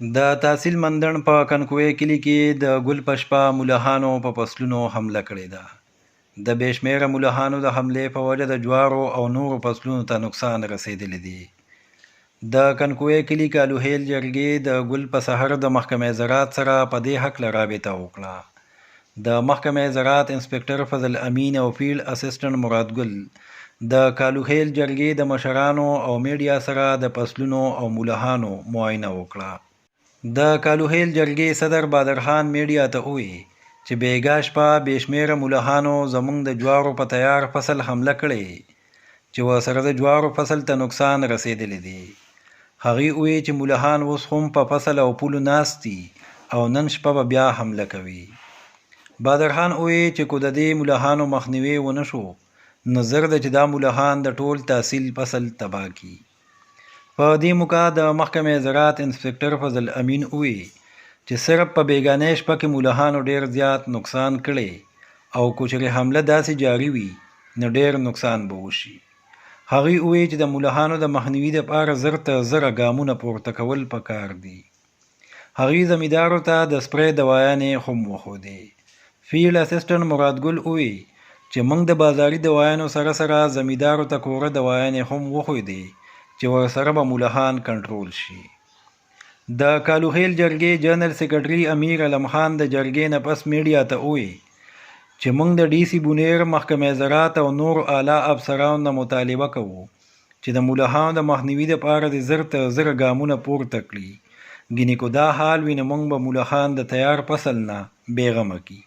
د تحصیل مندړ په کنکوې کلي کې د ګل په شپه ملخانو په فصلونو حمله کړې ده. د بې شمېره ملخانو د حملې په وجه د جوارو او نورو فصلونو ته نقصان رسېدلی دی. د کنکوې کلي کالوهیل جرګې د ګل په سحر د محکمې زراعت سره په دې هکله رابطه وکړه. د محکمې زراعت انسپکټر فضل امین او فیلډ اسسټنټ مراد ګل د کالوهیل جرګې د مشرانو او میډیا سره د فصلونو او ملخانو معاینه وکړه. د کالوهیل جرګې صدر بادرخان میډیا ته وویل چې بیګا شپه بې شمېره ملخانو زموږ د جوارو په تیار فصل حمله کړې چې ورسره د جوارو فصل ته نقصان رسېدلی دی. هغوی وویل چې ملخان اوس هم په فصل او پولو ناست دي او نن شپه به بیا حمله کوي. بادرخان وویل چې که د دې ملخانو مخنیوی ونه شو نو زر ده چې دا ملخان د ټول تحصیل فصل تباه کړي. په دې موقع د محکمې زراعت انسپکټر فضل امین وویل چې صرف په بیګانۍ شپه کې ملخانو ډیر زیات نقصان کړی او که چېرې حمله داسې جاري وي نو ډیر نقصان به وشي. هغوی وویل چې د ملخانو د مخنیوي دپاره زر تر زره ګامونه پورته کول پکار دي. هغوی زمیندارو ته د سپری دوايانې هم وښودې. فیلډ اسسټنټ مراد ګل وویل چې موږ د بازاري دوايانو سره سره زمیندارو ته کوره دوايانې هم وښودې چې ورسره به ملخان کنټرول شي. د کالوهیل جرګې جنرال سیکرټري امیر علم خان د جرګې نه پس میډیا ته وویل چې موږ د ډي سي بونیر محکمې زراعت او نورو اعلی افسرانو نه مطالبه کوو چې د ملخانو د مخنیوي دپاره د زر تر زره ګامونه پورته کړي. ګینې که دا حال وي نو موږ به ملخان د تیار فصل نه بېغمه کړي.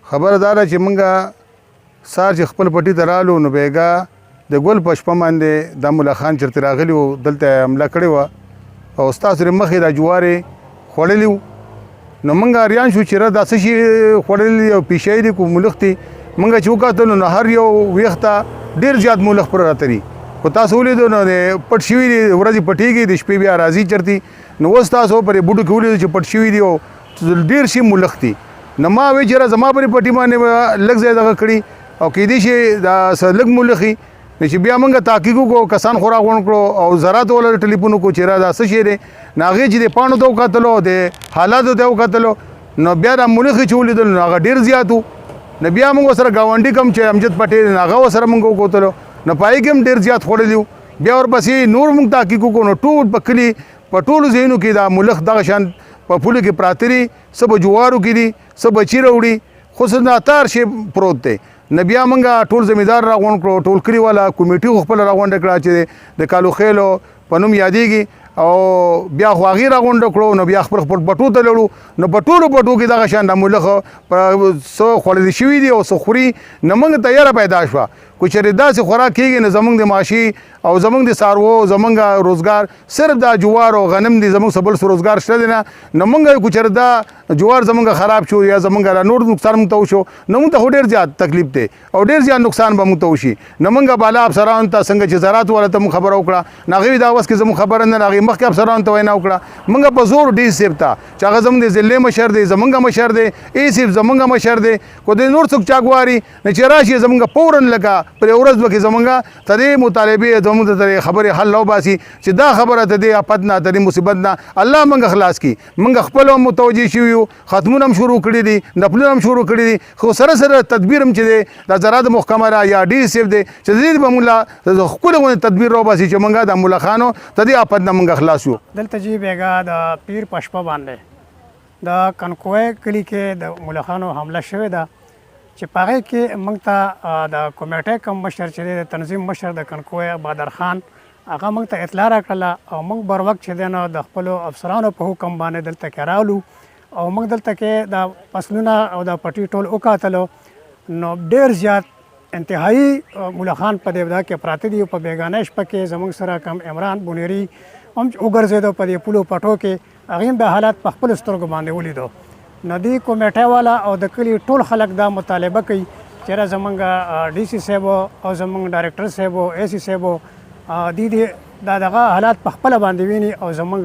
خبره دا ده چې موږ سهار چې خپل پټي ته رالو نو بیګا د ګل په شپه باندې دا ملخان چېرته راغلي وو، دلته حمله کړې وه او ستاسو ترې مخکې دا جوارې خوړلي وو. نو موږ حیران شو چې دا څه شي خوړلي او پیشۍ دي که ملخ دي. موږ چې وکتلو نو هر یو ویښته ډېر زیات ملخ پر راته دي. خو تاسو ولیدو نو د پټ شوي دي، ورځې پټېږي، د شپې بیا راځي چېرتې. نو اوس تاسو پرې بوټو کې ولیدو چې پټ شوي دي او ډېر شي ملخ دي. نو ما وایي چې زما پرې پټي باندې به لږ ځای دغه کړي او کیدای شي دا لږ ملخ وي چې بیا موږ تحقیق وکړو، کسان خو راغونډ کړو او زراعت والا ټلیفون وکړو چې دا څه شی دی. نو هغې چې د پاڼو ته وکتلو، د حالاتو ته وکتلو، نو بیا دا ملخ چې ولیدل نو هغه ډېر زیات وو. نو بیا موږ ورسره ګاونډي کوم چې امجد پټې هغه ورسره موږ وکتلو، نو په هغې کې هم ډېر زیات خوړلي وو. بیا ورپسې نور موږ تحقیق وکړو نو ټول په کلي په ټولو ځایونو کې دا ملخ دغه شان په پولو کې پراته دي، څه په جوارو کې دي، څه بچي راوړي، خو څه ناتار شی پروت دی. نو بیا موږ ټول زمیندار راغونډ کړو، ټول کلي والا کمیټي خو خپله راغونډه کړه چې د کالوخیلو په نوم یادېږي او بیا خو هغې راغونډه کړو. نو بیا خپل بټو ته لړو. نو په ټولو بټو کې دغه شان د ملخ څه خوړل شوي دي او څه خوري. نو موږ ته یاره پیدا شوه که چېرې داسې خوراک کېږي نو زموږ د معاشي او زموږ د څاروو زموږ روزګار صرف دا جوار او غنم دي، زموږ څه بل څه روزګار شته دی نه. نو موږ که چېرې دا جوار زموږ خراب شو یا زموږ نور نقصان موږ ته وشو نو موږ ته خو ډېر زیات تکلیف دی او ډېر زیات نقصان به موږ ته وشي. نو موږ بالا افسرانو ته څنګه چې زراعت والا ته موږ خبره وکړه نو هغوی دا وس کې زموږ خبره نه، هغوی مخکې افسرانو ته وینا وکړه. موږ په زور ډي صاحب ته چې هغه زموږ د ضلعې مشر دی، زموږ مشر دی، ای صاحب زموږ مشر دی، که د نور څوک چا ګواري نو چې راشي زموږ فوراً لکه پر یو ورځ به کې زموږ ته دې مطالبې زموږ ته د خبرې حل وباسي چې دا خبره ته دې آفت نه، ته دې مصیبت نه الله موږ خلاص کړي. موږ خپل هم متوجه شوي یو، ختمونه هم شروع کړي دي، نفلونه هم شروع کړي دي، خو سره سره تدبیر هم چې دی دا زراعت محکمه را یا ډي صاحب دی چې د دې به موږ ښکلې غوندې تدبیر راوباسي چې موږ د ملخانو ته دې آفت نه موږ خلاص یو. دلته جی بیګا د پیر په شپه باندې د کنکوې کلي کې د ملخانو حمله شوې ده چې په هغې کې موږ ته د کمیټې کوم مشر چې دی د تنظیم مشر د کنکوې بادرخان هغه موږ ته اطلاع راکړله او موږ بر وخت چې دی نو د خپلو افسرانو په حکم باندې دلته کې راغلو او موږ دلته کې د فصلونه او د پټي ټول وکتلو. نو ډېر زیات انتهایی ملخان په دې ودا کې پراته دي. په بیګانۍ شپه کې زموږ سره کم عمران بونیري هم وګرځېدو په دې پولو پټو کې، هغې هم بیا حالات په خپلو سترګو باندې ولیدو. نو دې کمیټۍ والا او د کلي ټول خلک دا مطالبه کوي چې زموږ ډي سي صاحب او زموږ ډایرکټر صاحب او اے سی صاحب دې دا دغه حالات په خپله باندې ویني او زموږ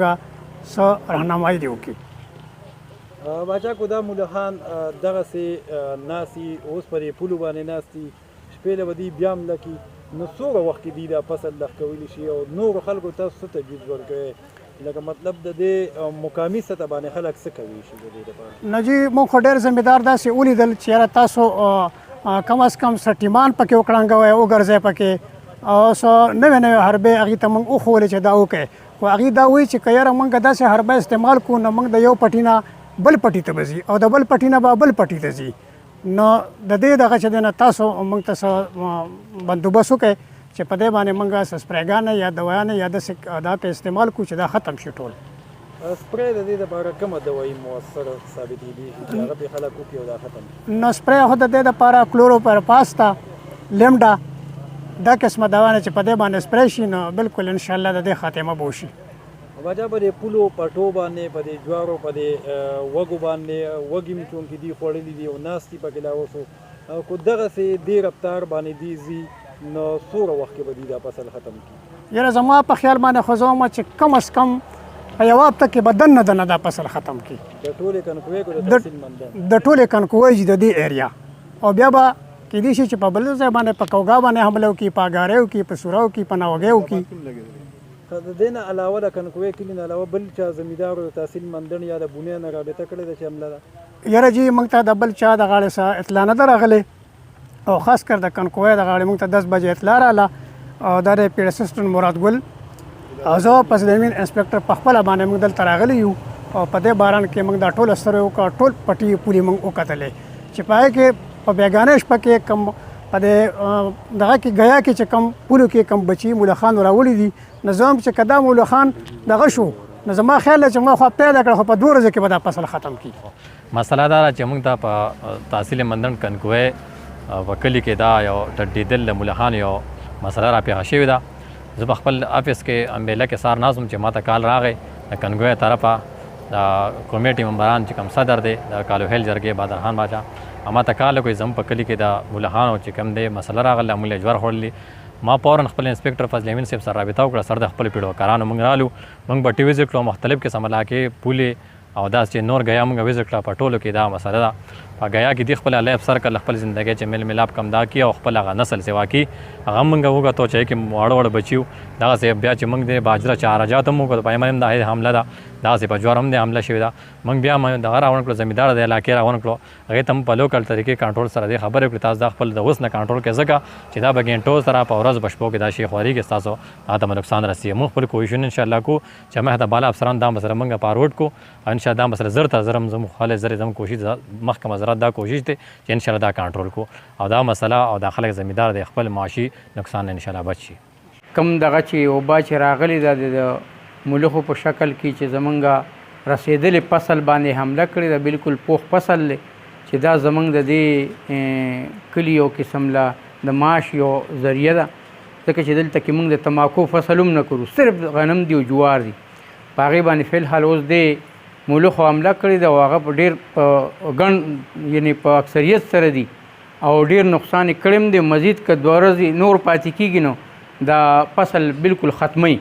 څه راهنمایي دې وکړي. باچا کو دا ملخان دغسې ناستي اوس پر یې پولو باندې ناستي، شپې له به دوی بیا حمله کړي، نو څومره وخت کې دوی دا فصل لخ کولی شي او نورو خلکو تاسو څه تجویز ورکوئ لکه مطلب د دې مقامي سطح باندې خلک څه کوي شي د دې لپاره؟ نه جی موږ خو ډېر ذمہدار داسې ولیدل چې یاره تاسو کم از کم څه ټیمان پکې وکړنګوئ وګرځئ پکې او څه نوې نوې حربې هغې ته موږ وښولې چې دا وکړئ خو هغې دا وایي چې که یاره موږ داسې حربه استعمال کړو نو موږ د یو پټي نه بل پټي ته به ځي او د بل پټي نه به بل پټي ته ځي نو د دې دغه چې دی نه تاسو موږ ته څه بندوبست وکړئ چې په دې باندې موږ څه سپریګانې یا دوایانې یا داسې دا په استعمال کړو چې دا ختم شي ټول. سپری د دې لپاره کومه دوايي مؤثره ثابتېږي چې هغه پې خلک وکړي او دا ختم؟ نو سپری خو د دې دپاره کلوروپرپاس ته لیمډا دا قسمه دواونه چې په دې باندې سپری شي نو بالکل انشاءالله د دې خاتمه به وشي. باچا په دې پولو پټو باندې په دې جوارو په دې وږو باندې وږي م چونکې دي خوړلي دي او ناستي پکې لا اوسو خو دغسې دې رفتار باندې دي ځي نو څومره وخت کې به دي دا فصل ختم کړي؟ یاره زما په خیال باندې خو زه وایم چې کم از کم په یوه هفته کې به دننه دننه دا فصل ختم کړي د ټولې کنکوې کو د تحصیل مندان د ټولې کنکوۍ د دې ایریا او بیا به کېدای شي چې په بل ځای باندې په کوګا باندې حمله وکړي په اګارۍ وکړي په سوره وکړي په ناوګۍ وکړي. د دې نه علاوه د کنکوې کلي نه علاوه بل چا زمیندارو د تحصیل مندن یا د بونیا نه رابطه کړې ده چې حمله ده؟ یاره جی موږ ته د بل چا د غاړې څخه اطلاع نه ده راغلې او خاص کر د کنکوۍ د غاړې موږ ته 10 بجې اطلاع راغله او دا د پیډ اسسټنټ مراد ګل او زه پس د امین انسپکټر په خپله باندې موږ دلته راغلي یو او په دې باران کې موږ دا ټول سترې وکړه ټول پټي پولي موږ وکتلې چې په هغې کې په بیګانه شپه کې کم په دې دغه کې ګیا کې چې کم پولو کې کم بچي مولخان راوړي دي نو زه هم چې که دا مولخان دغه شو نو زما خیال دی چې ما خو پیدا کړه خو په 2 ورځو کې به دا فصل ختم کړي. مسله دا ده چې موږ ته په تحصیل مندن کنکوی په کلي کې دا یو ټډېدل د مولخان یو مسله راپېښه شوې ده. زه په خپل افس کې امبیله کې سار ناست وم چې ما ته کال راغی د کنګوی طرفه د کمیټې ممبران چې کوم صدر دی د کالوهیل جرګې بادرخان باچا ما ته کال وکړئ زموږ په کلي کې د مولخانو چې کوم دی مسله راغله موږ یې جوړ خوړلي ما فورا خپل انسپکټر فضل امین صاحب سره رابطه وکړه سره د خپل پیډوکارانو موږ رالو موږ به ټي وزټ کړو مختلف قسم علاقې پولې او داس چې نور گیا موږ وزټ کړه په ټولو کې دا مسله ده په گیا کې دی خپل الله افسر کله خپل ژوندۍ چې میل ملاپ کم دا کی او خپل هغه نسل سیوا کی هغه موږ وګټو چې کې واړه وړ بچیو دا سه بیا چې موږ د باجره چارجات موږ په پایمن د حمله ده دا سه په جوړم د حمله شوی ده موږ بیا د راون کړو زمیندار د علاقې راون کړو هغه تم په لوکل طریقې کنټرول سره د خبرې کړې تاسو د خپل د اوس نه کنټرول کې ځکه چې دا بګینټو سره په ورځ بشپو کې دا شي خوري کې تاسو هغه نقصان رسي موږ خپل کوشش ان شاء الله کو چې مه د بالا افسران دا مسله موږ پاروډ کو ان شاء الله دا مسله زر تر زرم زمو خاله زر زم کوشش محکمه زراعت دا کوشش ته چې ان شاء الله دا کنټرول کو او دا مسله او د خلک زمیندار د خپل معاشي نقصان ان شاء الله بچي. کم دغه چې وبا چې راغلی د ملخو په شکل کې چې زمونږ رسېدلې فصل باندې حمله کړې ده بالکل پوخ فصل دی چې دا زمونږ د دې کلي یو قسم له د معاش یو ذریعه ده ځکه چې دلته کې موږ د تماکو فصل هم نه کړو صرف غنم دی او جوار دی په هغې باندې فی الحال اوس د ملخو حمله کړې ده او هغه په ډېر ګڼ یعنی په اکثریت سره دي او ډېر نقصان یې کړی هم دی مزید که 2 ورځې نور پاتې کېږي نو دا فصل بالکل ختموي.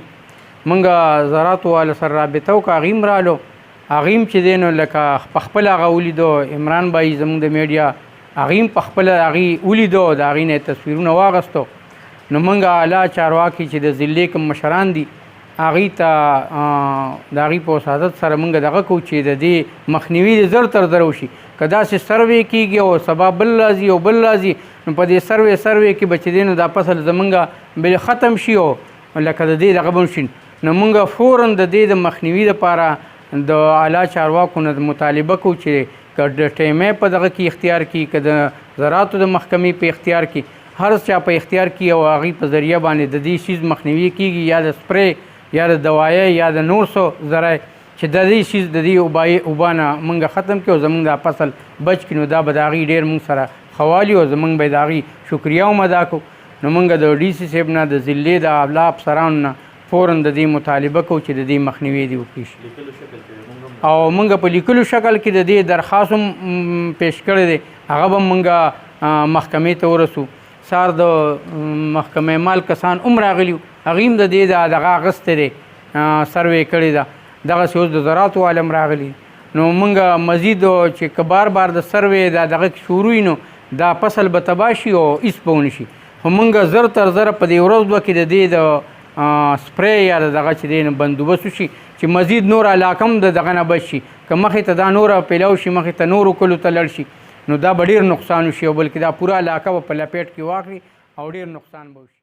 موږ زراعتو والا سره رابطه وکړه هغې هم رالو هغې هم چې دی نو لکه په خپله هغه ولیدو عمران بایي زموږ د میډیا هغې هم په خپله هغې ولیدو د هغې نه تصویرونه واغستو نو موږ اعلی چارواکي چې د ضلعې کوم مشران دي هغې ته د هغې په وسادت سره موږ دغه کوو چې د دې مخنیوي د زر تر زر وشي که داسې سروې کېږي او سبا بل راځي او بل راځي نو په دې سروې کې به چې دی نو دا فصل زمونږ بل ختم شي او لکه د دې دغه به شي نو موږ فورا د دې د مخنیوي دپاره د اعلی چارواکو نه مطالبه کوو چې که د ټیمې په دغه کې اختیار کړي که د زراعتو د محکمې په اختیار کړي هر چا په اختیار کړي او هغې په ذریعه باندې د دې شیز مخنیوي کېږي یا د سپری یا د دوایۍ یا د نور څه ذرایع چې د دې شیز د دې اوبا نه موږ ختم کړو زموږ دا فصل بچ کړي نو دا به د هغې ډېر موږ سره خوالي او زموږ به د هغې شکریه هم ادا کړو نو موږ د ډي سي صاحب نه د ضلعې د اعلی افسرانو نه فورا د دې مطالبه کوو چې د دې مخنیوي دې وکړي شي او موږ په لیکلو شکل کې د دې درخواست هم پیش کړی دی هغه به موږ محکمې ته ورسو سار د محکمې مال کسان هم راغلي هغې هم د دې دغه اخیستی دی سروې کړې ده دغسې اوس د زراعتو عالم راغلي نو موږ مزید چې که بار بار د سروې دا دغه شروع وي نو دا فصل به تباه شي او هېڅ به ونه شي خو موږ زر تر زره په دې ورځ دوه کې د دې د سپری یا د دغه چې دی نو بندوبست وشي چې مزید نور علاقه هم د دغه نه بچ شي که مخې ته دا نوره پیلاو شي مخې ته نورو کلو ته لړ شي نو دا به ډېر نقصان وشي او بلکې دا پوره علاقه به په لپیټ کې واخلي او ډېر نقصان به وشي